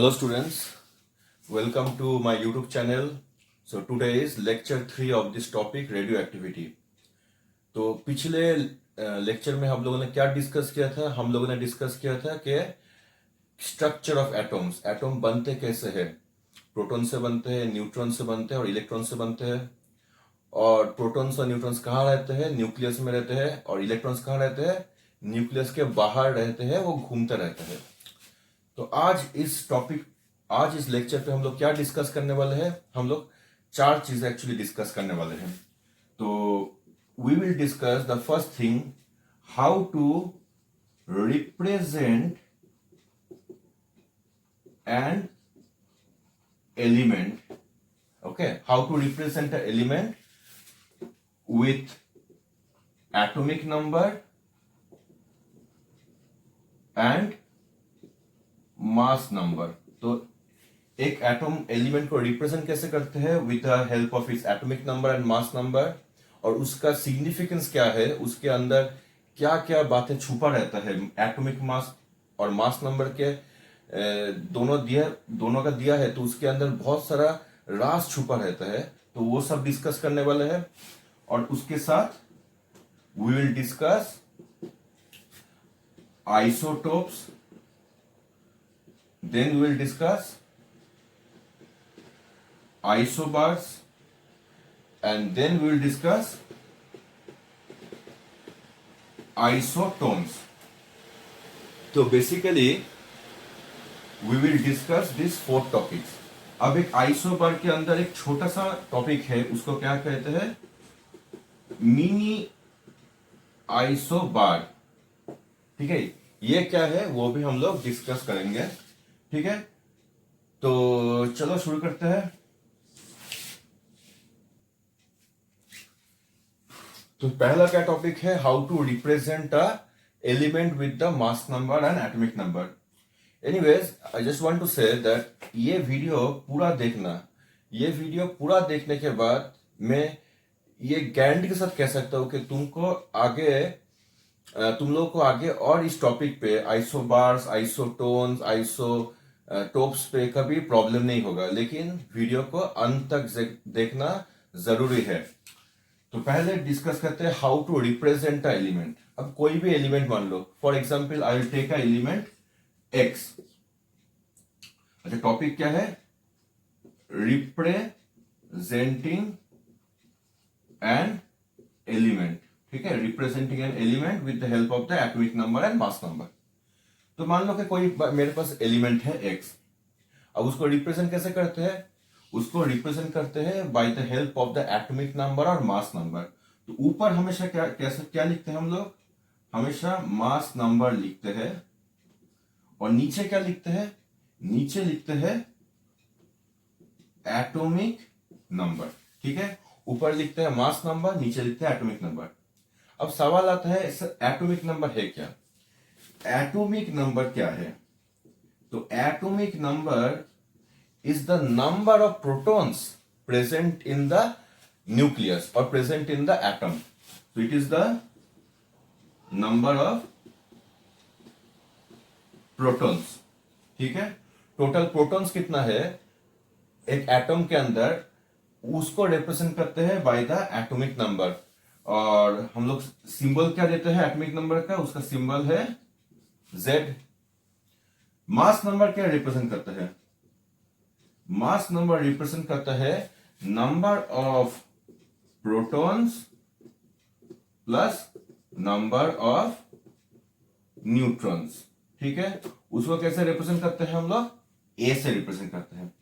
Hello students, welcome to my YouTube channel. So today is lecture 3 of this topic radioactivity. तो पिछले lecture में हम लोगों ने क्या डिस्कस किया था? हम लोगों ने डिस्कस किया था कि स्ट्रक्चर ऑफ एटम्स, एटम बनते कैसे हैं? प्रोटॉन से बनते हैं, न्यूट्रॉन से बनते हैं और इलेक्ट्रॉन से बनते हैं। और प्रोटॉन्स और न्यूट्रॉन्स कहाँ रहते हैं? न्यूक्लियस में रहते हैं। और इलेक्ट्रॉन्स कहाँ रहते हैं? न्यूक्लियस के बाहर रहते हैं, वो घूमते रहते हैं। तो आज इस लेक्चर पे हम लोग क्या डिस्कस करने वाले हैं? हम लोग 4 चीजें एक्चुअली डिस्कस करने वाले हैं। तो we will discuss the first thing, how to represent an element. Okay, how to represent an element with atomic number and mass number. तो एक एटम एलिमेंट को रिप्रेजेंट कैसे करते हैं? With the help of its atomic number and mass number. और उसका significance क्या है, उसके अंदर क्या क्या बातें छुपा रहता है. एटॉमिक मास और मास नंबर के दोनों का दिया है, तो उसके अंदर बहुत सारा राज छुपा रहता है. तो वो सब डिस्कस करने वाले हैं. और उसके साथ we will discuss isotopes, then we will discuss isobars, and then we will discuss isotones. तो basically we will discuss these 4 topics. अब एक आइसोबार के अंदर एक छोटा सा टॉपिक है, उसको क्या कहते हैं? Mini isobar. ठीक है, ये क्या है वो भी हम लोग डिस्कस करेंगे. ठीक है, तो चलो शुरू करते हैं. तो पहला क्या टॉपिक है? How to represent a element with the mass number and atomic number. Anyways, I just want to say that ये वीडियो पूरा देखना. ये वीडियो पूरा देखने के बाद मैं ये गारंटी के साथ कह सकता हूं कि तुम लोगों को आगे और इस टॉपिक पे आइसोबार्स, आइसोटोन्स, आइसोटोप्स पे कभी प्रॉब्लम नहीं होगा. लेकिन वीडियो को अंत तक देखना जरूरी है. तो पहले डिस्कस करते हैं how to represent a element. अब कोई भी एलिमेंट मान लो, for example I will take a element X. अच्छा, टॉपिक क्या है? Representing an element. ठीक है, representing an element with the help of the atomic number and mass number. तो मान लो कि कोई मेरे पास एलिमेंट है एक्स. अब उसको रिप्रेजेंट कैसे करते हैं? उसको रिप्रेजेंट करते हैं by the help of the atomic number और मास नंबर. तो ऊपर हमेशा क्या लिखते हैं हम लोग? हमेशा मास नंबर लिखते हैं. और नीचे क्या लिखते हैं? नीचे लिखते हैं एटॉमिक नंबर. ठीक है, ऊपर लिखते हैं मास नंबर, नीचे लिखते हैं एटॉमिक नंबर. अब सवाल आता है, एटॉमिक नंबर है क्या? एटॉमिक नंबर क्या है? तो atomic number is the number of protons present in the nucleus or present in the atom. So it is the number of protons. ठीक है, टोटल प्रोटॉन्स कितना है एक एटम के अंदर, उसको रिप्रेजेंट करते हैं बाय द एटॉमिक नंबर. और हम लोग सिंबल क्या देते हैं एटॉमिक नंबर का? उसका सिंबल है Z. मास नंबर क्या रिप्रेजेंट करता है? मास नंबर रिप्रेजेंट करता है number of protons plus number of neutrons. ठीक है, उसको कैसे रिप्रेजेंट करते हैं हम लोग? ए से रिप्रेजेंट करते हैं.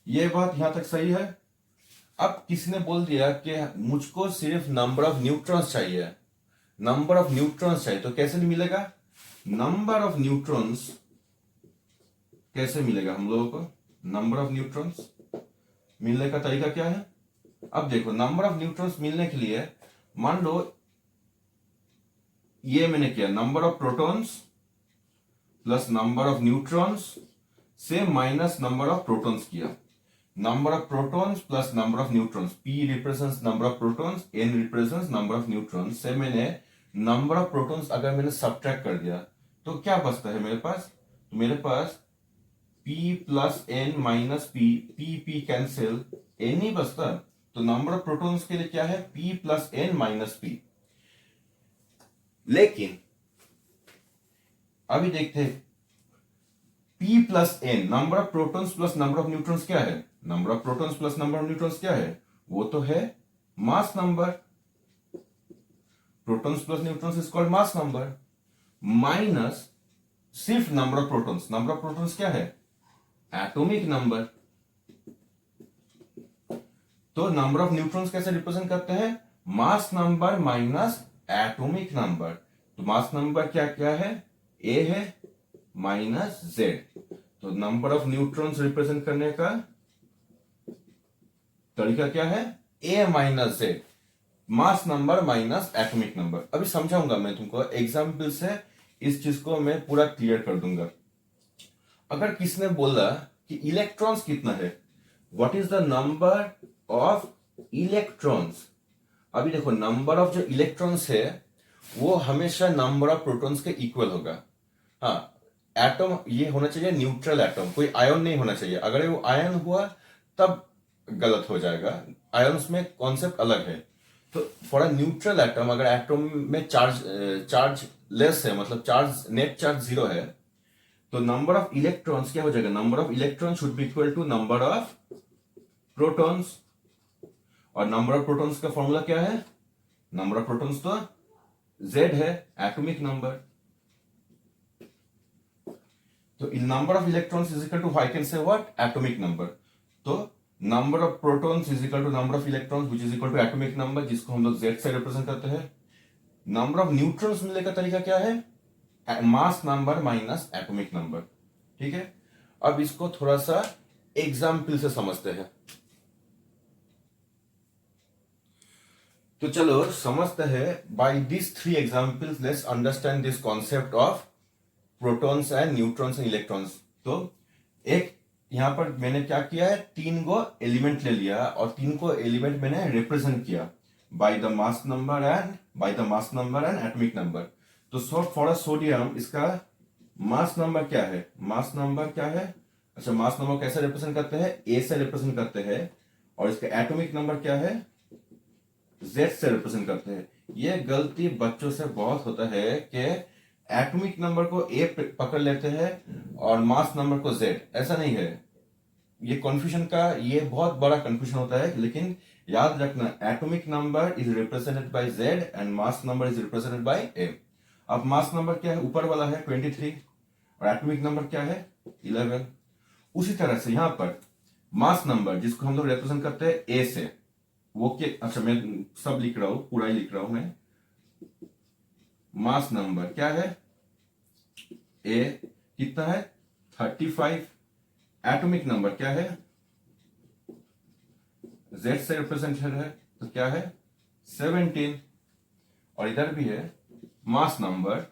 ये बात यहां तक सही है. अब किसी ने बोल दिया कि मुझको सिर्फ नंबर ऑफ न्यूट्रॉन्स चाहिए. नंबर ऑफ न्यूट्रॉन्स चाहिए, तो कैसे मिलेगा? नंबर ऑफ न्यूट्रॉन्स कैसे मिलेगा हम लोगों को? नंबर ऑफ न्यूट्रॉन्स मिलने का तरीका क्या है? अब देखो, नंबर ऑफ न्यूट्रॉन्स मिलने के लिए मान लो ये मैंने किया, number of protons plus number of neutrons से माइनस नंबर ऑफ प्रोटॉन्स किया. Number of protons plus number of neutrons, P represents number of protons, N represents number of neutrons से मैंने नंबर ऑफ प्रोटॉन्स अगर मैंने subtract कर दिया तो क्या बचता है मेरे पास? तो मेरे पास P P plus N minus P cancel, N नहीं बचता, तो नंबर ऑफ प्रोटॉन्स के लिए क्या है, P plus N minus P। लेकिन अभी देखते हैं P plus N, number of protons plus number of neutrons क्या है, number of protons plus number of neutrons क्या है, वो तो है mass number, protons plus neutrons is called mass number, minus सिर्फ number of protons, number of protons क्या है, एटॉमिक नंबर। तो नंबर ऑफ न्यूट्रॉन्स कैसे रिप्रेजेंट करते हैं, mass number minus atomic number. तो मास नंबर क्या क्या है, ए है माइनस जेड। तो नंबर ऑफ न्यूट्रॉन्स रिप्रेजेंट करने का तरीका क्या है, A minus Z, mass number minus atomic number. अभी समझाऊंगा मैं तुमको एग्जाम्पल से, इस चीज को मैं पूरा क्लियर कर दूंगा। अगर किसने बोला कि इलेक्ट्रॉन्स कितना है, what is the number of electrons, अभी देखो नंबर ऑफ जो इलेक्ट्रॉन्स है वो हमेशा नंबर ऑफ प्रोटॉन्स के इक्वल होगा। हाँ, एटम ये होना चाहिए न्यूट्रल एटम, कोई आयन नहीं होना चाहिए, अगर वो आयन हुआ तब गलत हो जाएगा, आयन्स में कॉन्सेप्ट अलग है। तो फॉर अ न्यूट्रल एटम, अगर एटम में चार्ज लेस है, मतलब चार्ज नेट चार्ज जीरो है, तो नंबर ऑफ इलेक्ट्रॉन्स क्या हो जाएगा, number of electron should be equal to number of protons. और नंबर ऑफ प्रोटॉन्स का फॉर्मूला क्या है, नंबर ऑफ प्रोटॉन्स तो Z है, एटॉमिक नंबर। तो number of electrons is equal to I can say what, atomic number. तो number of protons is equal to number of electrons which is equal to atomic number, जिसको हम लोग Z से represent करते हैं। Number of neutrons मिलने का तरीका क्या है, mass number minus atomic number. ठीक है, अब इसको थोड़ा सा एग्जाम्पल से समझते हैं। तो चलो समझते हैं, by this three examples let's understand this concept of protons and neutrons and electrons. तो एक यहां पर मैंने क्या किया है, तीन को एलिमेंट ले लिया और तीन को एलिमेंट मैंने रिप्रेजेंट किया by the mass number and atomic number. तो फॉर अ सोडियम इसका मास नंबर क्या है, मास नंबर क्या है, अच्छा मास नंबर कैसे रिप्रेजेंट करते हैं, ए से रिप्रेजेंट करते हैं, और इसका एटॉमिक नंबर क्या है, Z से रिप्रेजेंट करते हैं। ये गलती बच्चों से बहुत होता है कि एटॉमिक नंबर को A पकड़ लेते हैं और मास नंबर को Z, ऐसा नहीं है। ये कंफ्यूजन का ये बहुत बड़ा कंफ्यूजन होता है, लेकिन याद रखना atomic number is represented by Z and mass number is represented by A। अब मास नंबर क्या है, ऊपर वाला है 23 और एटॉमिक नंबर क्या है 11। उसी तरह से यहां पर मास नंबर जिसको हम लोग रिप्रेजेंट करते हैं A से, वो के अच्छा मैं सब लिख रहा हूं, पूरा ही लिख रहा हूं मैं। मास नंबर क्या है, ए कितना है 35, एटॉमिक नंबर क्या है, Z से रिप्रेजेंटेड है तो क्या है 17, और इधर भी है मास नंबर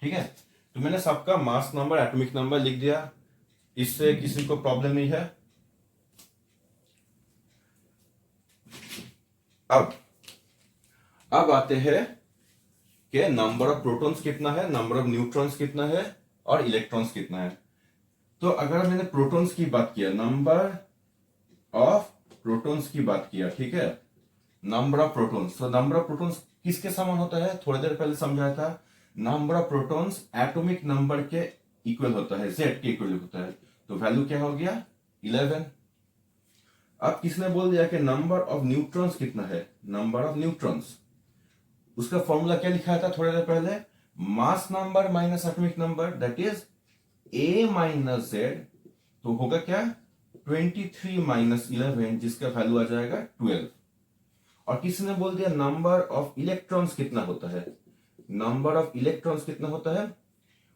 ठीक है। तो मैंने सबका मास नंबर एटॉमिक नंबर लिख दिया, इससे किसी को प्रॉब्लम नहीं है। अब आते हैं कि नंबर ऑफ प्रोटॉन्स कितना है, नंबर ऑफ न्यूट्रॉन्स कितना है और इलेक्ट्रॉन्स कितना है। तो अगर मैंने प्रोटॉन्स की बात किया, नंबर ऑफ प्रोटॉन्स की बात किया, ठीक है, नंबर ऑफ प्रोटॉन्स, तो नंबर ऑफ प्रोटॉन्स किसके समान होता है, थोड़ी देर पहले समझाया था, number of protons atomic number के इक्वल होता है, Z के इक्वल होता है। तो वैल्यू क्या हो गया 11। अब किसने बोल दिया कि नंबर ऑफ न्यूट्रॉन्स कितना है, नंबर ऑफ न्यूट्रॉन्स, उसका फॉर्मूला क्या लिखा था थोड़ी देर पहले, मास number minus atomic number that is A minus Z। तो होगा क्या 23 माइनस 11, जिसका वैल्यू आ जाएगा 12। और किसी ने बोल दिया नंबर ऑफ इलेक्ट्रॉन्स कितना होता है, नंबर ऑफ इलेक्ट्रॉन्स कितना होता है,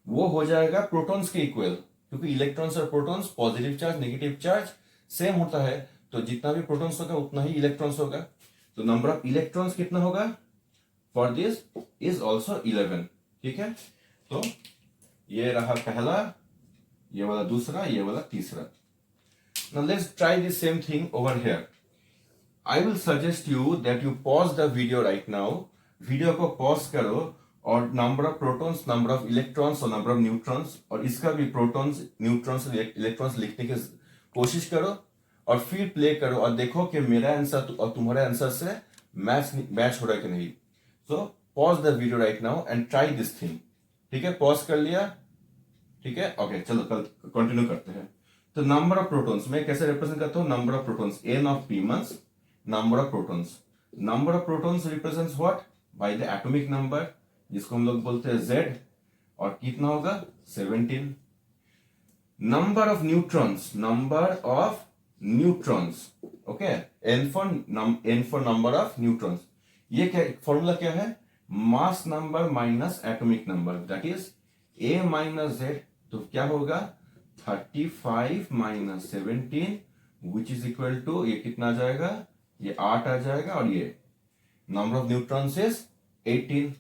वो हो जाएगा प्रोटॉन्स के इक्वल, क्योंकि इलेक्ट्रॉन्स और protons positive charge negative charge same होता है, तो जितना भी प्रोटॉन्स होगा उतना ही इलेक्ट्रॉन्स होगा। तो नंबर ऑफ इलेक्ट्रॉन्स कितना होगा फॉर दिस इज ऑल्सो 11। ठीक है, तो ये रहा पहला, ये वाला दूसरा, ये वाला तीसरा। Now let's try the same thing over here. I will suggest you that you pause the video right now. Video को पॉज करो और number of protons, number of electrons और नंबर ऑफ न्यूट्रॉन्स और इसका भी प्रोटॉन्स, न्यूट्रॉन्स और electrons लिखने की कोशिश करो और फिर प्ले करो और देखो कि मेरा आंसर और तुम्हारे आंसर से मैच हो रहा है कि नहीं. So pause the video right now and try this thing. ठीक है, पॉज कर लिया. ठीक है, ओके, चलो कल कंटिन्यू करते हैं. तो नंबर ऑफ प्रोटॉन्स मैं कैसे रिप्रेजेंट करता हूं? Number of protons, N of P means number of protons. Number of protons represents what? By the atomic number, जिसको हम लोग बोलते हैं Z. और कितना होगा? 17. Number of neutrons, number of neutrons, okay, n for number of neutrons. ये क्या फॉर्मूला क्या है? Mass number minus atomic number, that is A minus Z. तो क्या होगा? 35 minus 17 which is equal to, ये कितना आ जाएगा? ये 8 आ जाएगा. और ये नंबर ऑफ न्यूट्रॉन्स इज 18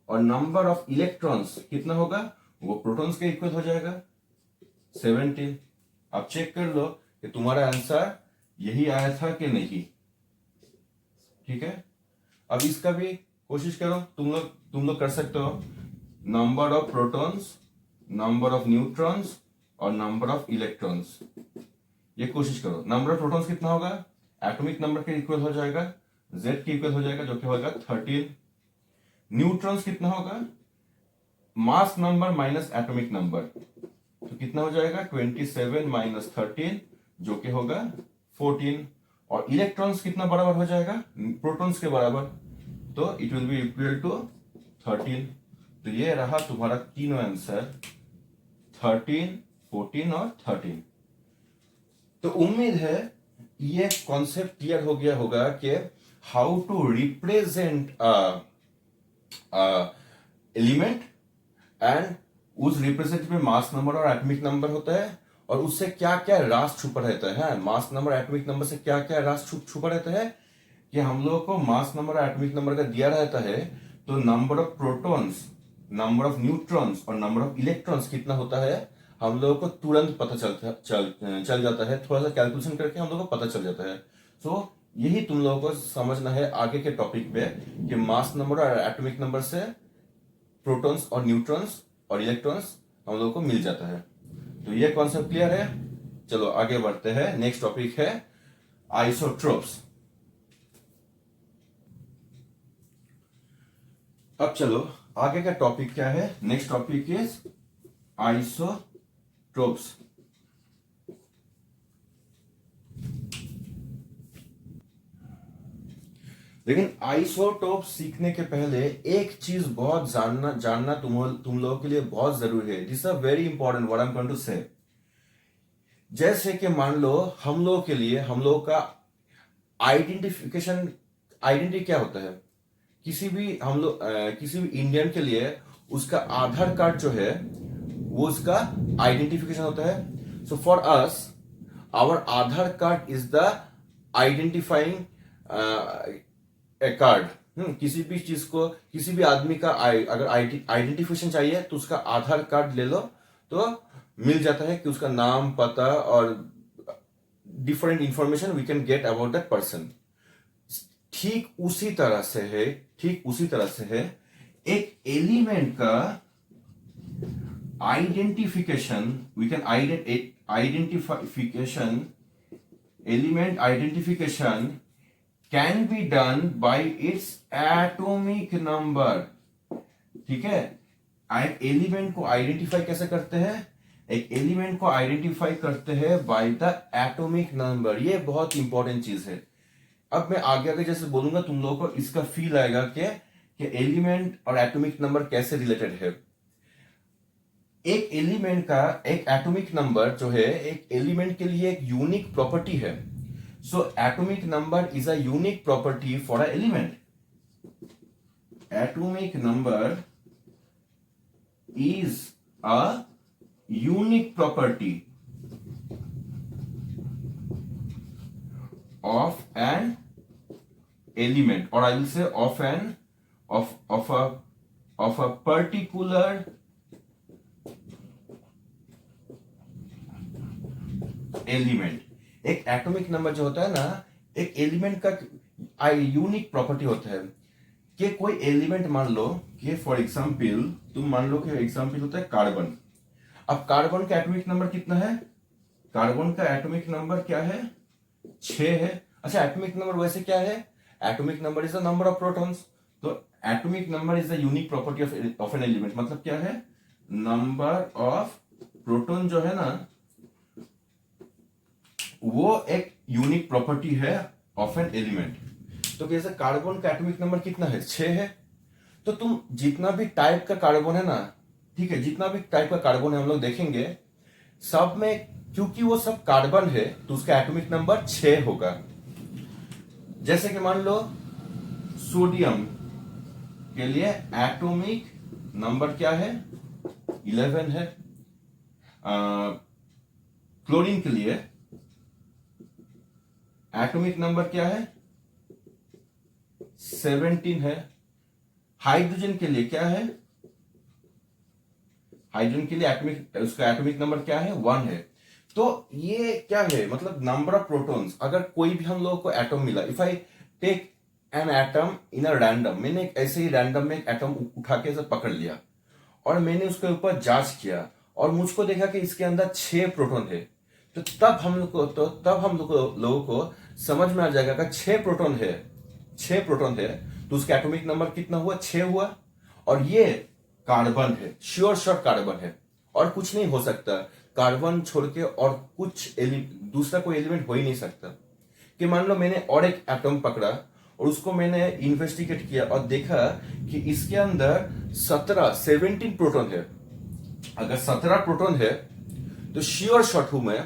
और नंबर ऑफ इलेक्ट्रॉन्स कितना होगा? वो प्रोटॉन्स के इक्वल हो जाएगा 17. अब चेक कर लो कि तुम्हारा आंसर यही आया था कि नहीं. ठीक है, अब इसका भी कोशिश करो. तुम लोग कर सकते हो. Number of protons, number of neutrons और नंबर ऑफ इलेक्ट्रॉन्स, ये कोशिश करो. नंबर ऑफ प्रोटॉन्स कितना होगा? एटॉमिक नंबर के इक्वल हो जाएगा, Z के इक्वल हो जाएगा, जो कि होगा 13. न्यूट्रॉन्स कितना होगा? Mass number minus atomic number, तो कितना हो जाएगा? 27 माइनस 13, जो कि होगा 14. और इलेक्ट्रॉन्स कितना बराबर हो जाएगा? प्रोटॉन्स के बराबर, तो it will be equal to 13. तो ये रहा तुम्हारा तीनों आंसर, 13, 14 और 13. तो उम्मीद है ये कॉन्सेप्ट क्लियर हो गया होगा कि how to represent element and उस रिप्रेजेंट में मास नंबर और एटॉमिक नंबर होता है और उससे क्या क्या रास छुपा रहता है. मास नंबर एटॉमिक नंबर से क्या क्या रास छुपा रहता है कि हम लोगों को मास नंबर और एटॉमिक नंबर का दिया रहता है, तो number of protons, number of neutrons और नंबर ऑफ इलेक्ट्रॉन्स कितना होता है हम लोगों को तुरंत पता चल जाता है. थोड़ा सा कैलकुलेशन करके हम लोगों को पता चल जाता है. सो यही तुम लोगों को समझना है आगे के टॉपिक पे कि मास नंबर और एटॉमिक नंबर से प्रोटॉन्स और न्यूट्रॉन्स और इलेक्ट्रॉन्स हम लोगों को मिल जाता है. तो ये कॉन्सेप्ट क्लियर है. चलो आगे बढ़ते हैं. नेक्स्ट टॉपिक है आइसोट्रोप्स. अब चलो आगे का टॉपिक क्या है? Next topic is isotropes. लेकिन आइसोटोप सीखने के पहले एक चीज बहुत जानना तुम लोगों के लिए बहुत जरूरी है. This are very important what I am going to say. जैसे कि मान लो हम लोगों के लिए, हम लोगों का आइडेंटिटी क्या होता है? किसी भी इंडियन के लिए उसका आधार कार्ड जो है वो उसका आइडेंटिफिकेशन होता है. So for us our Aadhaar card is the identifying card. किसी भी चीज को, किसी भी आदमी का अगर आइडेंटिफिकेशन चाहिए तो उसका आधार कार्ड ले लो तो मिल जाता है कि उसका नाम, पता और different information we can get about that person. ठीक उसी तरह से है एक एलिमेंट का identification. We can identification, element identification can be done by its atomic number. ठीक है, एक एलिमेंट को आइडेंटिफाई कैसे करते हैं? एक एलिमेंट को आइडेंटिफाई करते हैं बाय द एटॉमिक नंबर. ये बहुत इंपॉर्टेंट चीज है. अब मैं आगे जैसे बोलूंगा तुम लोगों को इसका फील आएगा कि एलिमेंट और एटॉमिक नंबर कैसे रिलेटेड है. एक एलिमेंट का एक एटॉमिक नंबर जो है एक एलिमेंट के लिए एक यूनिक प्रॉपर्टी है. So atomic number is a unique property for an element. Atomic number is a unique property of an element, or I will say of a particular element. एक atomic number जो होता है ना, एक element का unique property होता है कि कोई एलिमेंट मान लो कि फॉर एग्जाम्पल तुम मान लो कि एग्जाम्पल होता है कार्बन। अब कार्बन का एटॉमिक नंबर कितना है? कार्बन का एटॉमिक नंबर क्या है? 6 है। अच्छा, एटॉमिक नंबर वैसे क्या है? Atomic number is the number of protons. तो atomic number is the unique property of an element. मतलब क्या है? नंबर ऑफ प्रोटॉन जो है ना, वो एक यूनिक प्रॉपर्टी है ऑफ एन एलिमेंट। तो जैसे कार्बन का एटॉमिक नंबर कितना है? 6 है। तो तुम जितना भी टाइप का कार्बन है ना, ठीक है, जितना भी टाइप का कार्बन है हम लोग देखेंगे, सब में क्योंकि वो सब कार्बन है तो उसका एटॉमिक नंबर 6 होगा। जैसे कि मान लो सोडियम के लिए एटॉमिक नंबर क्या है? 11 है। क्लोरीन के लिए एटॉमिक नंबर क्या है? 17 है। हाइड्रोजन के लिए क्या है? हाइड्रोजन के लिए उसका एटॉमिक नंबर क्या है? 1 है। तो ये क्या है? मतलब नंबर ऑफ प्रोटॉन्स। अगर कोई भी हम लोगों को एटम मिला, if I take an atom in a random, मैंने ऐसे ही रैंडम में एक एटम उठा के पकड़ लिया और मैंने उसके ऊपर जांच किया और मुझको देखा कि इसके अंदर 6 प्रोटॉन है, तो तब हम लोगों को समझ में आ जाएगा कि 6 प्रोटॉन है, 6 प्रोटॉन है, तो उसका एटॉमिक नंबर कितना हुआ? 6 हुआ। और ये कार्बन है, श्योर शॉर्ट कार्बन है, और कुछ नहीं हो सकता कार्बन छोड़ के, और कुछ दूसरा कोई एलिमेंट हो ही नहीं सकता। कि मान लो मैंने और एक एटम पकड़ा और उसको मैंने इन्वेस्टिगेट किया और देखा कि इसके अंदर 17 प्रोटॉन है। अगर 17 प्रोटॉन है तो श्योर शॉट हूं मैं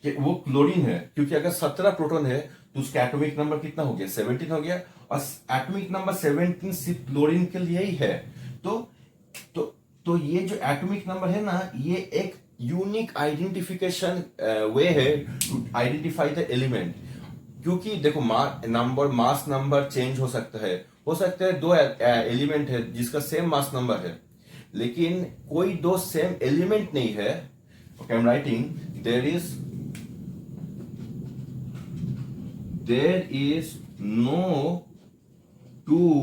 कि वो क्लोरीन है, क्योंकि अगर 17 प्रोटॉन है तो उसका एटॉमिक नंबर कितना हो गया? 17 हो गया। और एटॉमिक नंबर 17 सिर्फ क्लोरीन के लिए ही है। तो तो तो ये जो एटॉमिक नंबर है ना, ये एक यूनिक आइडेंटिफिकेशन वे है टू आइडेंटिफाई द एलिमेंट। क्योंकि देखो मास नंबर चेंज हो सकता है। दो एलिमेंट है जिसका सेम मास नंबर है, लेकिन कोई दो सेम एलिमेंट नहीं है। Okay, I am writing, there is no two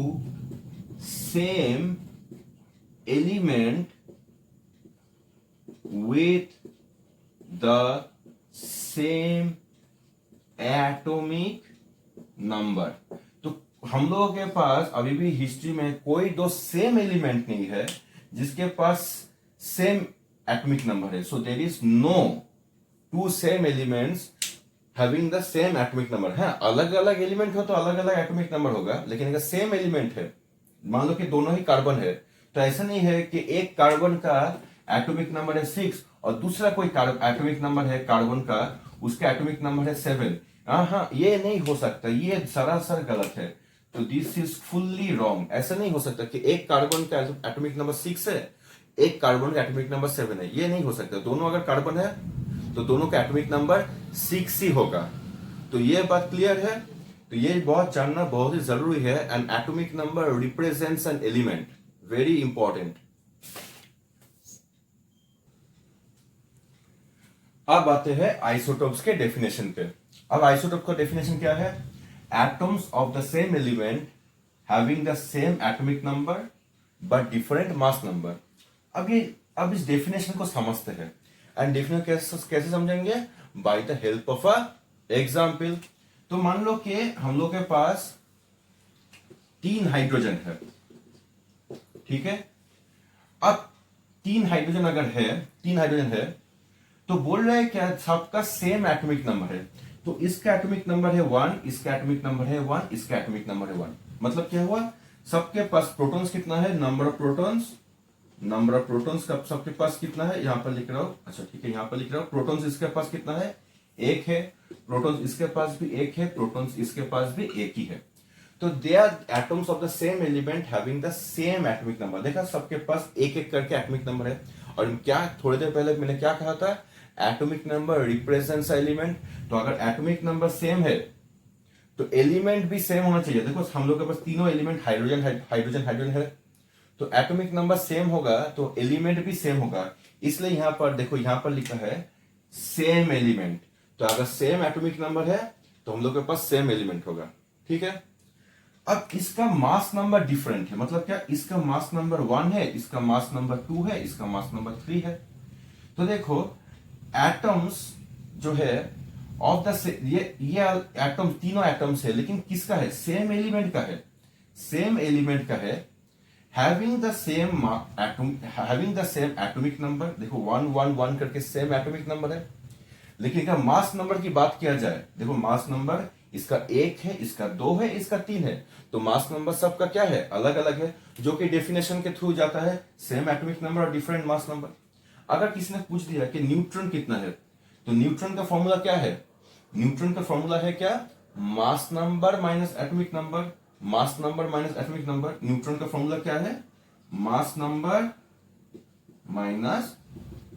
same element with the same atomic number। तो हम लोगों के पास अभी भी हिस्ट्री में कोई दो सेम एलिमेंट नहीं है जिसके पास सेम एटॉमिक नंबर है। So there is no two same elements having the same atomic number. है अलग अलग एलिमेंट हो तो अलग अलग एटॉमिक नंबर होगा, लेकिन अगर सेम एलिमेंट है, मान लो कि दोनों ही कार्बन है, तो ऐसा नहीं है कि एक कार्बन का एटॉमिक नंबर है 6 और दूसरा कोई एटॉमिक नंबर है कार्बन का, उसका एटॉमिक नंबर है 7। हाँ, ये नहीं हो सकता, ये सरासर गलत है। तो दिस इज फुल्ली रॉन्ग। ऐसा नहीं हो सकता कि एक कार्बन का एटॉमिक नंबर 6 है, एक कार्बन का एटॉमिक नंबर 7 है। ये नहीं हो सकता। दोनों अगर कार्बन है तो दोनों का एटॉमिक नंबर 6 ही होगा। तो ये बात क्लियर है। तो ये बहुत जानना बहुत ही जरूरी है। N atomic number represents an element, very important. अब आते हैं आइसोटोप्स के डेफिनेशन पे। अब आइसोटोप का डेफिनेशन क्या है? Atoms of the same element having the same atomic number but different mass number. अब इस डेफिनेशन को समझते हैं। एंड डेफिनेशन कैसे समझेंगे? By the help of a example. तो मान लो कि हम लोग के पास 3 हाइड्रोजन है, ठीक है। अब 3 हाइड्रोजन अगर है, 3 हाइड्रोजन है, तो बोल रहे हैं क्या सबका सेम एटॉमिक नंबर है। तो इसका एटॉमिक नंबर है 1, इसका एटॉमिक नंबर है 1, इसका एटॉमिक नंबर है 1। मतलब क्या हुआ? सबके पास प्रोटॉन्स कितना है? नंबर ऑफ प्रोटॉन्स का सबके पास कितना है? यहां पर लिख रहा हूं। अच्छा ठीक है, यहां पर लिख रहा हूं। प्रोटॉन्स इसके पास कितना है? 1 है। प्रोटॉन्स इसके पास भी 1 है, प्रोटॉन्स इसके पास भी 1 ही है। तो they are atoms of the same element having the same atomic number. देखा, सबके पास एक एक करके एटॉमिक नंबर है। और क्या थोड़ी देर पहले मैंने क्या कहा था? Atomic number represents element. तो अगर एटॉमिक नंबर सेम है तो एलिमेंट भी सेम होना चाहिए। देखो हम लोग के पास तीनों एलिमेंट हाइड्रोजन हाइड्रोजन हाइड्रोजन है, तो एटॉमिक नंबर सेम होगा तो एलिमेंट भी सेम होगा। इसलिए यहां पर देखो, यहां पर लिखा है सेम एलिमेंट। तो अगर सेम एटॉमिक नंबर है तो हम लोग के पास सेम एलिमेंट होगा, ठीक है। अब इसका मास नंबर डिफरेंट है, मतलब क्या, इसका मास नंबर 1 है, इसका मास नंबर 2 है, इसका मास नंबर 3 है। तो देखो एटम्स जो है ऑफ द ये एटम, तीनों एटम्स है, लेकिन किसका है, सेम एलिमेंट का है, सेम एलिमेंट का है, having the same atomic number. देखो 1 1 1 करके सेम एटॉमिक नंबर है, लेकिन अगर मास नंबर की बात किया जाए, देखो मास नंबर इसका 1 है, इसका 2 है, इसका 3 है, तो मास नंबर सबका क्या है, अलग अलग है, जो कि डेफिनेशन के थ्रू जाता है सेम एटॉमिक नंबर और डिफरेंट मास नंबर। अगर किसी ने पूछ दिया कि न्यूट्रॉन कितना है, तो न्यूट्रॉन का फॉर्मूला क्या है, न्यूट्रॉन का फॉर्मूला है क्या, मास नंबर माइनस एटॉमिक नंबर, मास number minus atomic number. Neutron का फॉर्मूला क्या है, mass number minus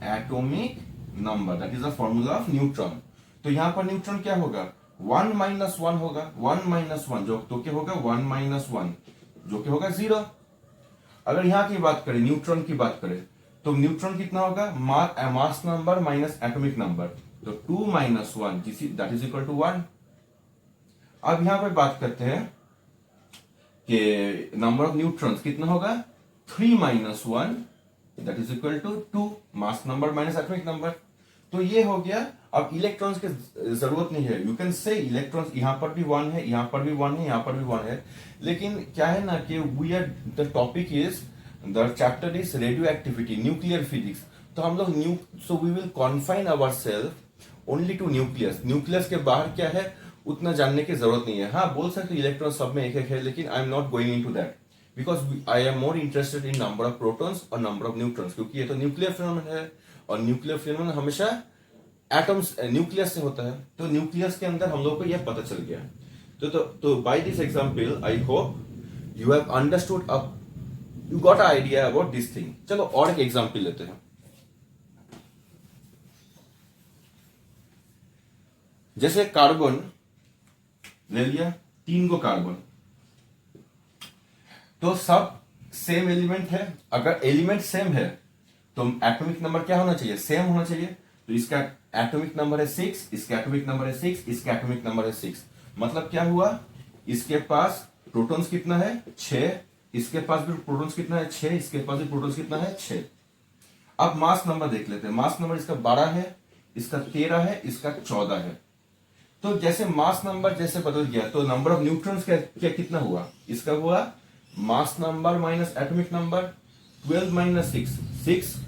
atomic number, that is the formula of neutron. तो यहां पर न्यूट्रॉन क्या होगा, 1 माइनस 1 होगा, 1 माइनस 1 जो तो क्या होगा, 1 माइनस 1 जो कि होगा 0। अगर यहां की बात करें, न्यूट्रॉन की बात करें, तो न्यूट्रॉन कितना होगा, mass number minus atomic number, तो 2 minus 1 that is equal to 1। अब यहां पर बात करते हैं कि नंबर ऑफ न्यूट्रॉन्स कितना होगा, 3 minus 1 that is equal to 2, mass number minus atomic number. तो ये हो गया। अब इलेक्ट्रॉन्स की जरूरत नहीं है, यू कैन से इलेक्ट्रॉन्स यहां पर भी 1 है, यहां पर भी 1 है, यहां पर भी 1 है, लेकिन क्या है ना कि we are the topic is the chapter is radioactivity, nuclear physics. तो हम लोग so we will confine our self only to nucleus. Nucleus के बाहर क्या है उतना जानने की जरूरत नहीं है। हाँ, बोल सकते इलेक्ट्रॉन सब में एक एक है, लेकिन I am not going into that, because I am more interested in number of protons और नंबर ऑफ न्यूट्रॉन्स, क्योंकि ये तो न्यूक्लियर फिनोमेनन है, और न्यूक्लियर फिनोमेनन हमेशा एटम्स न्यूक्लियस से होता है। तो न्यूक्लियस के अंदर हम लोग को यह पता चल गया। तो by this example I hope you have understood, you got a idea about this thing. चलो और एक एग्जांपल लेते हैं। जैसे कार्बन ले लिया, 3 को कार्बन, तो सब सेम एलिमेंट है। अगर एलिमेंट सेम है तो एटॉमिक नंबर क्या होना चाहिए, सेम होना चाहिए। तो इसका एटॉमिक नंबर है 6, इसका एटॉमिक नंबर है 6, इसका एटॉमिक नंबर है 6। मतलब क्या हुआ, इसके पास प्रोटॉन्स कितना है, 6, इसके पास भी प्रोटॉन्स कितना है, 6, इसके पास भी प्रोटॉन्स कितना है, 6। अब मास नंबर देख लेते हैं। मास नंबर इसका 12 है, इसका 13 है, इसका 14 है। तो जैसे मास नंबर जैसे बदल गया, तो नंबर ऑफ न्यूट्रॉन्स क्या कितना हुआ, इसका हुआ mass number minus atomic number, 12 minus 6 6।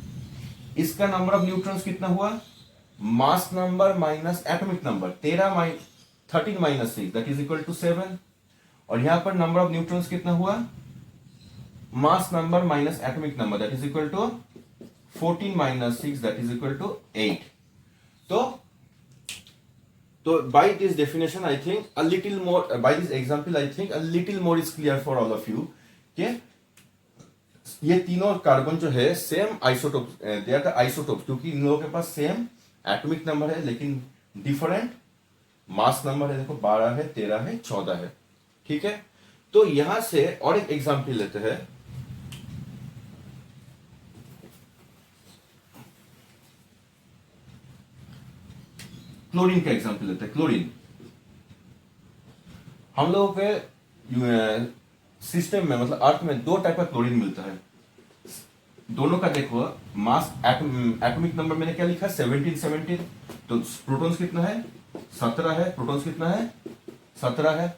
इसका नंबर ऑफ न्यूट्रॉन्स कितना हुआ, mass number minus atomic number, 13 minus 6 that is equal to 7। और यहां पर नंबर ऑफ न्यूट्रॉन्स कितना हुआ, mass number minus atomic number that is equal to 14 minus 6 that is equal to 8। तो by this definition I think a little more, by this example I think a little more is clear for all of you कि ये तीनों carbon जो है same isotope, they are the isotope, क्योंकि इन लोगों के पास सेम एटॉमिक नंबर है लेकिन डिफरेंट मास नंबर है। देखो 12 है, 13 है, 14 है, ठीक है। तो यहां से और एक एग्जांपल लेते हैं। क्लोरीन का एग्जांपल लेते हैं। क्लोरीन हम लोगों के सिस्टम में, मतलब अर्थ में 2 टाइप का क्लोरीन मिलता है। दोनों का देखो मास एटॉमिक नंबर मैंने क्या लिखा, 17 17। तो प्रोटॉन्स कितना है, 17 है, प्रोटॉन्स कितना है, 17 है।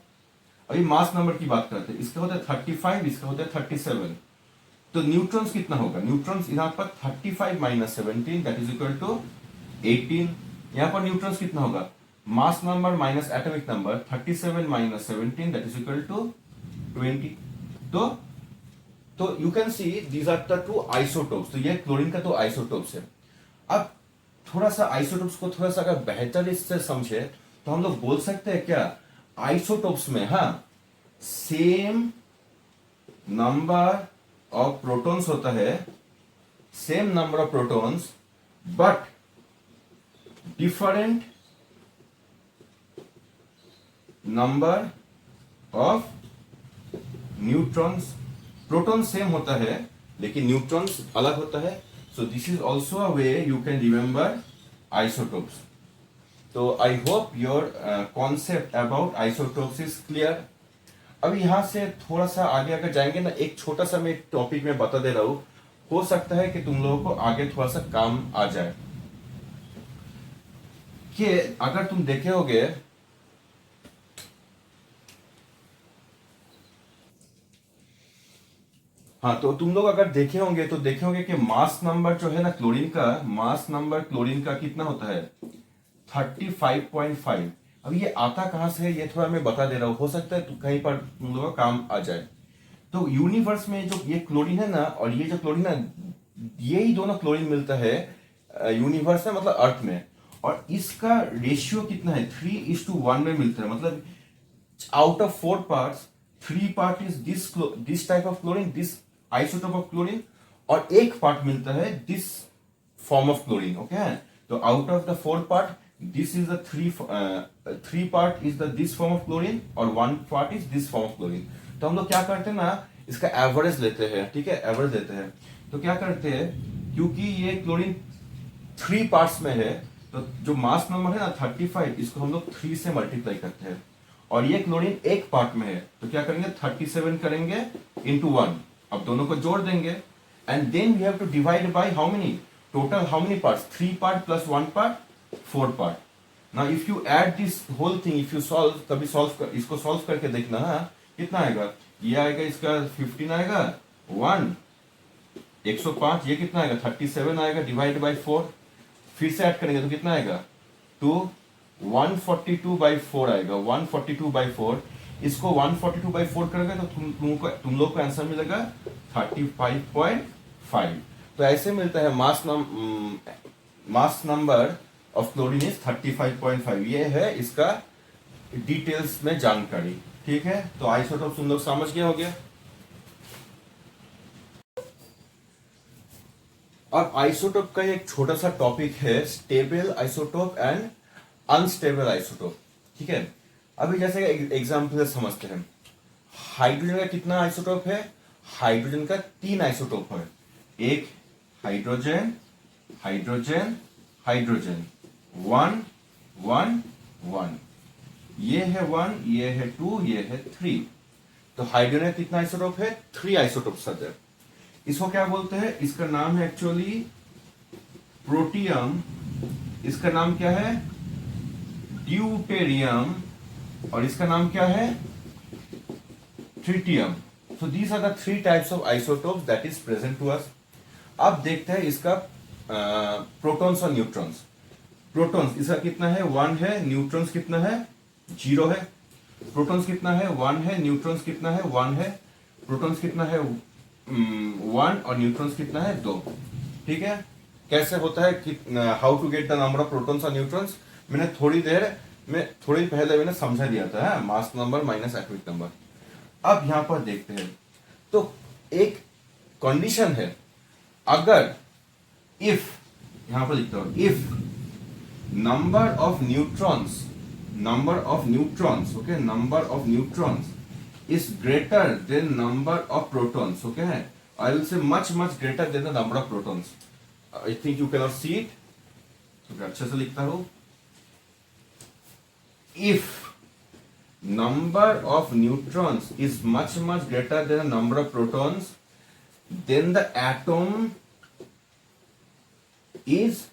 अभी मास नंबर की बात करते हैं, इसका होता है 35, इसका होता है 37। तो न्यूट्रॉन्स कितना होगा, न्यूट्रॉन्स यहां पर 35 minus 17 that is equal to 18। यहां पर न्यूट्रॉन्स कितना होगा, mass number minus atomic number, 37 minus 17 that is equal to 20। तो you can see these are the 2 isotopes. तो ये क्लोरीन का 2 आइसोटोप्स है। अब थोड़ा सा आइसोटोप्स को थोड़ा सा अगर बेहतर इससे समझे तो हम लोग बोल सकते हैं क्या, आइसोटोप्स में हाँ सेम नंबर ऑफ प्रोटॉन्स होता है, same number of protons but different number of neutrons. Proton same होता है लेकिन न्यूट्रॉन्स अलग होता है। So this is also a way you can remember isotopes. तो I hope your concept about isotopes is clear. अब यहाँ से थोड़ा सा आगे अगर जाएंगे ना, एक छोटा सा मैं एक टॉपिक में बता दे रहा हूँ, हो सकता है कि तुम लोगों को आगे थोड़ा सा काम आ जाए। कि अगर तुम देखे होगे, हाँ, तो तुम लोग अगर देखे होंगे तो देखे होंगे कि मास नंबर जो है ना क्लोरीन का, मास नंबर क्लोरीन का कितना होता है 35.5। अब ये आता कहां से है ये थोड़ा मैं बता दे रहा हूं, हो सकता है तो कहीं पर तुम लोगों का काम आ जाए। तो यूनिवर्स में जो ये क्लोरीन है ना और ये जो क्लोरीन है, ये ही दोनों क्लोरीन मिलता है यूनिवर्स में, मतलब अर्थ में। और इसका रेशियो कितना है 3:1 में मिलता है। मतलब out of 4 parts 3 part is this type of chlorine, this isotope of chlorine, और एक पार्ट मिलता है this form of chlorine। Okay, तो out of the 4 part this is the 3 part is the this form of chlorine और 1 part is this form of chlorine। तो हम लोग क्या करते हैं ना, इसका एवरेज लेते हैं, ठीक है, एवरेज लेते हैं। तो क्या करते हैं, क्योंकि ये क्लोरीन 3 पार्ट्स में है, तो जो मास नंबर है ना 35, इसको हम लोग 3 से मल्टीप्लाई करते हैं। और ये क्लोरीन एक पार्ट में है, तो क्या करेंगे 37 करेंगे इंटू 1। अब दोनों को जोड़ देंगे and then we have to divide by how many, total how many parts, 3 part plus 1 part, 4 part. Now if you add this whole thing, if you solve, कभी इसको सॉल्व करके देखना, हाँ, कितना आएगा, ये आएगा इसका 15 आएगा, 1 105, ये कितना आएगा 37 आएगा, डिवाइड बाय 4, फिर से ऐड करेंगे तो कितना आएगा 2, 142/4 आएगा, 142/4। इसको 142/4 करोगे तो तुम लोग को आंसर मिलेगा 35.5। तो ऐसे मिलता है mass number of chlorine is 35.5। ये है इसका डिटेल्स में जानकारी, ठीक है। तो आइसोटोप तुम लोग समझ गए होंगे। अब आइसोटोप का एक छोटा सा टॉपिक है stable isotope and unstable isotope, ठीक है। अभी जैसे एग्जांपल से समझते हैं, हाइड्रोजन का कितना आइसोटोप है, हाइड्रोजन का 3 आइसोटोप है। एक हाइड्रोजन, हाइड्रोजन, हाइड्रोजन, 1 1 1, ये है 1, ये है 2, ये है 3। तो हाइड्रोजन का कितना आइसोटोप है, 3 आइसोटोप सर। इसको क्या बोलते हैं, इसका नाम है एक्चुअली प्रोटियम, इसका नाम क्या है ड्यूटेरियम, और इसका नाम क्या है tritium. So these are the 3 types of isotopes that is present to us. अब देखते हैं इसका प्रोटॉन्स और न्यूट्रॉन्स। प्रोटॉन्स इसका कितना है 1 है, न्यूट्रॉन्स कितना है 0 है। प्रोटॉन्स कितना है 1 है, न्यूट्रॉन्स कितना है 1 है। प्रोटॉन्स कितना है 1 और न्यूट्रॉन्स कितना है 2, ठीक है। कैसे होता है कि how to get the number of protons और न्यूट्रॉन्स, मैंने थोड़ी पहले मैंने समझा दिया था, है? Mass number minus atomic number. अब यहां पर देखते हैं, तो एक कंडीशन है, अगर इफ, यहां पर लिखता हूं, if number of neutrons, okay, number of neutrons is greater than number of protons, okay, I will say much greater than the number of protons। I think you cannot see it, तो मैं अच्छे से लिखता हूं, if number of neutrons is much greater than the number of protons, then the atom is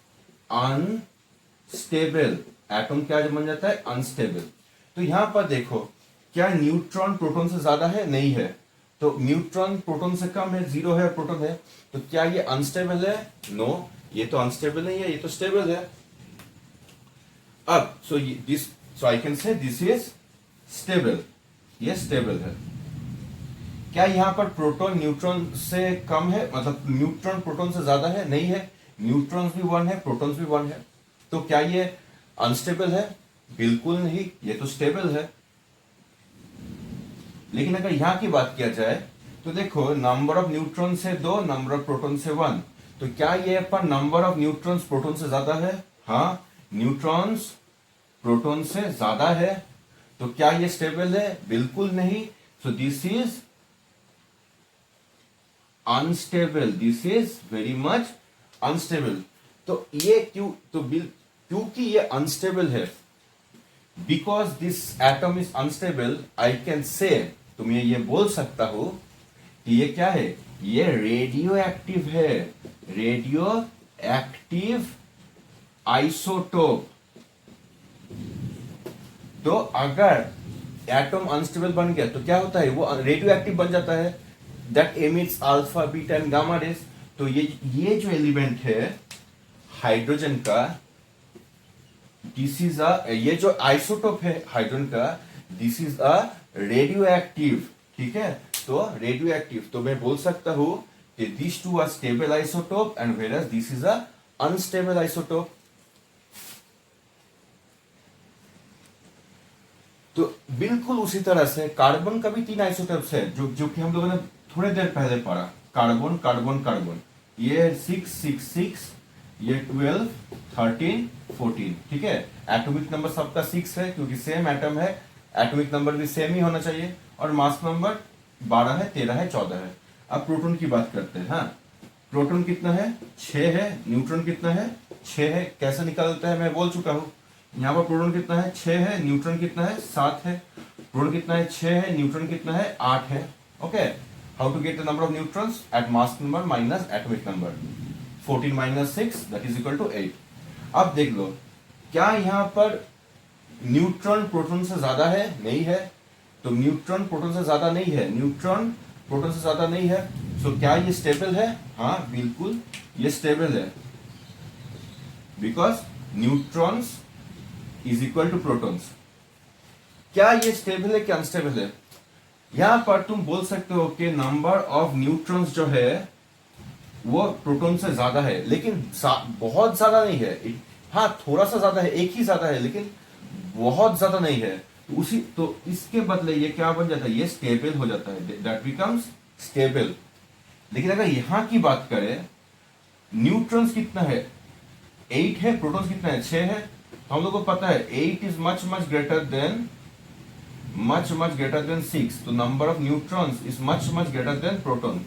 unstable। Atom क्या बन जाता है, अनस्टेबल। तो यहां पर देखो, क्या न्यूट्रॉन प्रोटॉन से ज्यादा है, नहीं है, तो न्यूट्रॉन प्रोटॉन से कम है, 0 है, प्रोटॉन है, तो क्या ये अनस्टेबल है, नो, ये तो अनस्टेबल नहीं है, ये तो स्टेबल है। अब so I can say this is stable, ये स्टेबल है। क्या यहां पर प्रोटॉन न्यूट्रॉन से कम है, मतलब न्यूट्रॉन प्रोटॉन से ज्यादा है, नहीं है, न्यूट्रॉन्स भी 1 है, प्रोटॉन्स भी 1 है, तो क्या ये अनस्टेबल है, बिल्कुल नहीं, ये तो स्टेबल है। लेकिन अगर यहां की बात किया जाए तो देखो, नंबर ऑफ न्यूट्रॉन से 2, नंबर ऑफ प्रोटॉन से 1, तो क्या ये पर नंबर ऑफ न्यूट्रॉन्स प्रोटॉन से ज्यादा है, हाँ, न्यूट्रॉन्स प्रोटॉन से ज्यादा है, तो क्या ये स्टेबल है, बिल्कुल नहीं। सो this is unstable, this is very much unstable. तो ये क्यों, तो क्योंकि ये अनस्टेबल है, because this atom is unstable, I can से, तो मैं ये बोल सकता हूं कि ये क्या है, ये रेडियो एक्टिव है, रेडियो एक्टिव आइसोटोप। तो अगर एटम अनस्टेबल बन गया तो क्या होता है, वो रेडियो एक्टिव बन जाता है, that emits alpha beta and gamma rays. तो ये जो एलिमेंट है हाइड्रोजन का, दिस इज अ, ये जो आइसोटोप है हाइड्रोजन का, this is a radio active, ठीक है। तो रेडियो एक्टिव, तो मैं बोल सकता हूं कि this two are stable isotope and whereas this is a unstable isotope. तो बिल्कुल उसी तरह से कार्बन का भी 3 आइसोटोप्स है, जो कि हम लोगों ने थोड़ी देर पहले पढ़ा, कार्बन कार्बन कार्बन, ये 6 6 6, ये 12 13 14, ठीक है। एटॉमिक नंबर सबका 6 है क्योंकि सेम एटम है, एटॉमिक नंबर भी सेम ही होना चाहिए, और मास नंबर 12 है, 13 है, 14 है। अब प्रोटॉन की बात करते हैं। हाँ, प्रोटॉन कितना है, 6 है। न्यूट्रॉन कितना है, 6 है। कैसे निकालते हैं मैं बोल चुका हूं। यहाँ पर प्रोटॉन कितना है, 6 है। न्यूट्रॉन कितना है, 7 है। प्रोटॉन कितना है, 6 है। न्यूट्रॉन कितना है, 8 है। Okay, how to get the number of neutrons at mass number minus atomic number, 14 minus 6 that is equal to 8। अब देख लो, क्या यहाँ पर न्यूट्रॉन प्रोटॉन से ज्यादा है, नहीं है। तो न्यूट्रॉन प्रोटॉन से ज्यादा नहीं है, न्यूट्रॉन प्रोटॉन से ज्यादा नहीं है। सो क्या ये स्टेबल है, हाँ बिल्कुल ये स्टेबल है, because neutrons is equal to protons. क्या ये स्टेबल है कि अनस्टेबल है, यहां पर तुम बोल सकते हो कि नंबर ऑफ न्यूट्रॉन्स जो है वो प्रोटॉन से ज्यादा है, लेकिन बहुत ज्यादा नहीं है। हाँ थोड़ा सा ज्यादा है, एक ही ज्यादा है, लेकिन बहुत ज्यादा नहीं है। तो इसके बदले ये क्या बन जाता है, ये स्टेबल हो जाता है, दैट बिकम्स स्टेबल। लेकिन अगर यहां की बात करें, न्यूट्रॉन्स कितना है, 8 है, प्रोटॉन्स कितना है, 6 है। तो हम लोग को पता है 8 is much much greater than 6, तो number of neutrons is much greater than proton.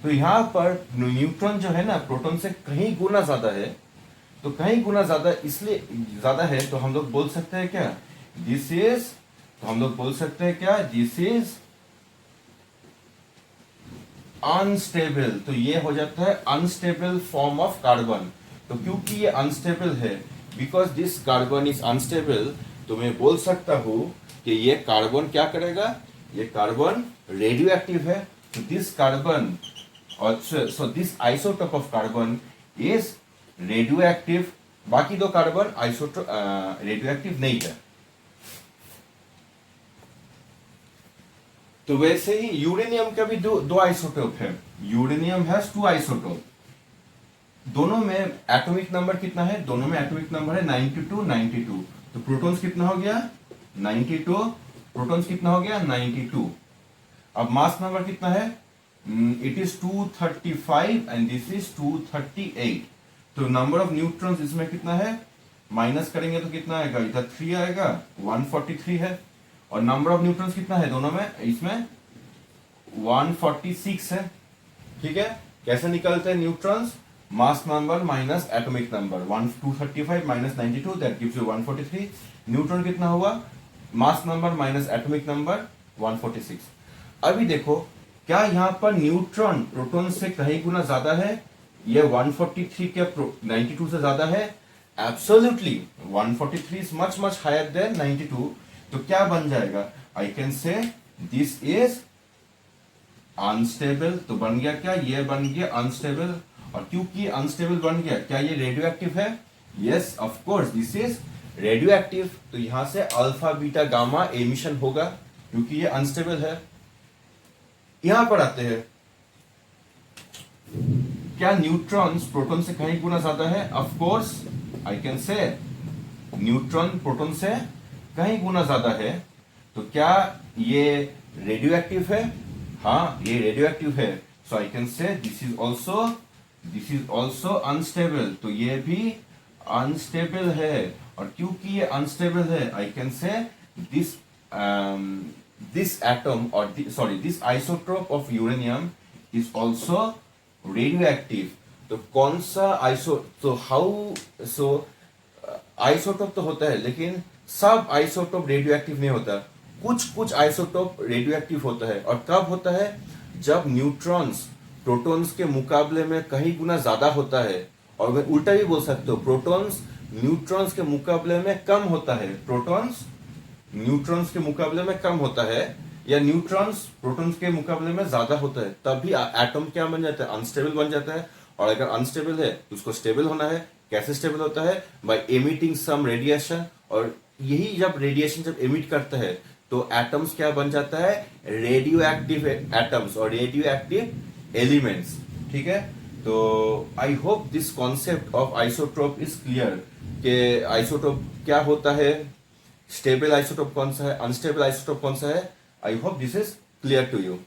तो यहां पर न्यूट्रॉन जो है ना प्रोटॉन से कहीं गुना ज्यादा है, तो कहीं गुना ज्यादा इसलिए ज्यादा है, तो हम लोग बोल सकते हैं क्या, दिस इज, तो हम लोग बोल सकते हैं क्या, दिस इज अनस्टेबल। तो ये हो जाता है अनस्टेबल फॉर्म ऑफ कार्बन। तो क्योंकि ये अनस्टेबल है, because this carbon is unstable, तो मैं बोल सकता हूं कि ये कार्बन क्या करेगा, ये कार्बन रेडियो एक्टिव है। तो this carbon, so this isotope of carbon is radio active. बाकी दो कार्बन आइसोटोप रेडियो एक्टिव नहीं है। तो वैसे ही यूरेनियम का भी दो आइसोटोप है। Uranium has 2 isotope. दोनों में एटॉमिक नंबर कितना है, दोनों में एटॉमिक नंबर है 92 92। तो प्रोटॉन्स कितना हो गया 92, प्रोटॉन्स कितना हो गया 92। अब मास नंबर कितना है, it is 235 and this is 238। तो नंबर ऑफ न्यूट्रॉन्स इसमें कितना है, माइनस करेंगे तो कितना आएगा, इधर 3 आएगा, 143 है। और नंबर ऑफ न्यूट्रॉन्स कितना है दोनों में, इसमें 146 है। ठीक है, कैसे निकलते हैं neutrons, mass number minus atomic number, 235 minus 92 that gives you 143। Neutron कितना हुआ, mass number minus atomic number 146। अभी देखो, क्या यहां पर न्यूट्रॉन प्रोटॉन से कहीं गुना ज्यादा है, ये 143 के 92 से ज्यादा है, absolutely 143 is much much higher than 92। तो क्या बन जाएगा, I can say this is unstable. तो बन गया क्या, ये बन गया अनस्टेबल। और क्योंकि अनस्टेबल बन गया, क्या ये रेडियो एक्टिव है, yes of course this is radio active. तो यहां से अल्फा बीटा गामा एमिशन होगा क्योंकि ये अनस्टेबल है। यहां पर आते हैं, क्या न्यूट्रॉन्स प्रोटॉन से कहीं गुना ज्यादा है, ऑफ कोर्स आई कैन से न्यूट्रॉन प्रोटॉन से कहीं गुना ज्यादा है। तो क्या ये रेडियो एक्टिव है, हाँ ये रेडियो एक्टिव है। So I can say this is also unstable. तो ये भी अनस्टेबल है। और क्योंकि ये अनस्टेबल है, I can say this atom और this isotope of uranium is also radioactive. तो कौन सा आइसोटोप तो होता है, लेकिन सब आइसोटोप रेडियो एक्टिव नहीं होता। कुछ कुछ आइसोटोप रेडियो एक्टिव होता है। और कब होता है? जब न्यूट्रॉन्स प्रोटॉन्स के मुकाबले में कई गुना ज्यादा होता है। और मैं उल्टा भी बोल सकते हो, प्रोटॉन्स न्यूट्रॉन्स के मुकाबले में कम होता है। प्रोटॉन्स न्यूट्रॉन्स के मुकाबले में कम होता है, या न्यूट्रॉन्स प्रोटॉन्स के मुकाबले में ज्यादा होता है, तभी एटम क्या बन जाता है? अनस्टेबल बन जाता है। और अगर अनस्टेबल है तो उसको स्टेबल होना है। कैसे स्टेबल होता है? बाय एमिटिंग सम रेडिएशन। और यही जब रेडिएशन जब एमिट करता है तो एटम्स क्या बन जाता है? रेडियो एक्टिव एटम्स और रेडियो एक्टिव एलिमेंट्स। ठीक है, तो I hope this concept of isotrope is clear कि आइसोटोप क्या होता है, स्टेबल आइसोटोप कौन सा है, अनस्टेबल आइसोटोप कौन सा है। I hope this is clear to you.